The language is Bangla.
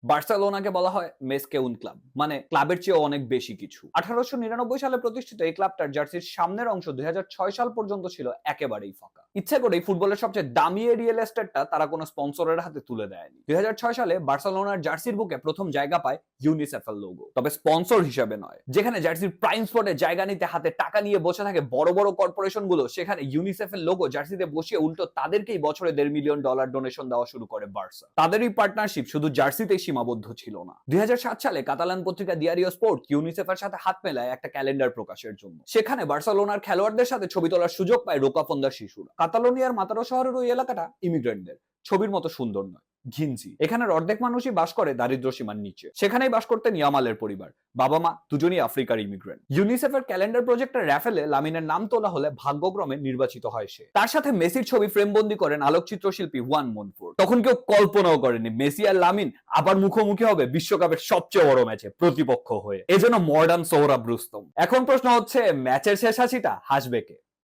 বার্সেলোনাকে বলা হয় মেসকেউন ক্লাব, মানে ক্লাবের চেয়ে অনেক বেশি কিছু। 1899 সালে প্রতিষ্ঠিত এই ক্লাবটার জার্সির সামনের অংশ 2006 সাল পর্যন্ত ছিল একেবারেই ফাঁকা। ইচ্ছে করেই ফুটবলের সবচেয়ে দামি এই রিয়েল এস্টেটটা তারা কোনো স্পন্সরের হাতে তুলে দেয়নি। 2006 সালে বার্সেলোনার জার্সির বুকে প্রথম জায়গা পায় ইউনিসেফের লোগো, তবে স্পন্সর হিসেবে নয়। যেখানে জার্সির প্রাইম স্পটে জায়গা নিতে হাতে টাকা নিয়ে বসে থাকে বড় বড় কর্পোরেশন গুলো, সেখানে ইউনিসেফের লোগো জার্সিতে বসিয়ে উল্টো তাদেরকেই বছরে $1.5 মিলিয়ন ডোনেশন দেওয়া শুরু করে বার্সা। তাদের এই পার্টনারশিপ শুধু জার্সিতেই সীমাবদ্ধ ছিল না। 2007 সালে কাতালান পত্রিকা দিয়ারিও স্পোর্ট ইউনিসেফের সাথে হাত মেলায় একটা ক্যালেন্ডার প্রকাশের জন্য। সেখানে বার্সেলোনার খেলোয়াড়দের সাথে ছবি তোলার সুযোগ পায় রোকাফোন্দার শিশুরা। কাতালোনিয়ার মাতারো শহরের ওই এলাকাটা ইমিগ্রেন্টদের, ছবির মতো সুন্দর নয়, ঘিঞ্জি। এখানের অর্ধেক মানুষই বাস করে দারিদ্র সীমার নিচে। সেখানেই বাস করতেন ইয়ামালের পরিবার, বাবা মা দুজনই আফ্রিকার ইমিগ্রেন্ট। ইউনিসেফের ক্যালেন্ডার প্রজেক্টর রাফেলে লামিনের নাম তোলা হলে ভাগ্যক্রমে নির্বাচিত হয় সে। তার সাথে মেসির ছবি ফ্রেমবন্দি করেন আলোকচিত্র শিল্পী ওয়ান মনফোর্ড। তখন কেউ কল্পনাও করেনি মেসি আর লামিন আবার মুখোমুখি হবে বিশ্বকাপের সবচেয়ে বড় ম্যাচে প্রতিপক্ষ হয়ে। এজন্য মডার্ন সোহরাব রুস্তম। এখন প্রশ্ন হচ্ছে, ম্যাচের শেষ হাসিটা হাসবে কে?